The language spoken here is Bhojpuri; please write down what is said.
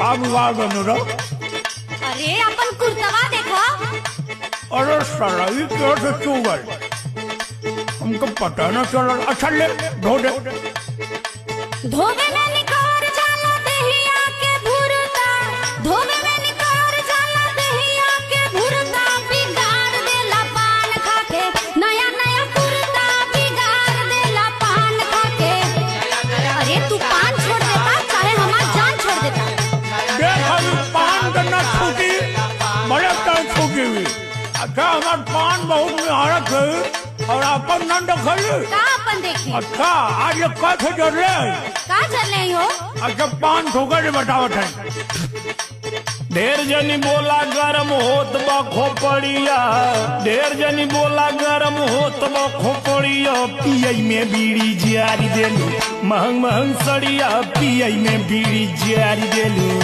का विवाह बनूरा? अरे अपन कुर्तवा देखो। अरे साला ये क्या से चुगल? हमको पता न चला। अच्छा ले धो दे। धोबे में निकोर जाला दहिया के भुरता, धोबे में निकोर जाला दहिया के भुरता, बिगाड़ देला पान खाके नया नया कुर्ता, बिगाड़ देला पान खाके। अरे तू पान छोड़ देता चाहे हमार जान छोड़ देता। देख अभी पान का न छूटी, बड़े तक छूटी हुई। अच्छा हमार पान बहुत निहारत है और अपन न देखली। का अपन देखी? अच्छा आज ये कैसे जर रहे? का चल रही हो? अच्छा पान ठोकर के बतावत है। ढेर जनी बोला गरम होत बा खोपड़िया, ढेर जनी बोला गरम होत बा खोपड़िया, पियई में बीड़ी जारी देलू, महंग महंग सड़िया पियई में बीड़ी जारी देलू।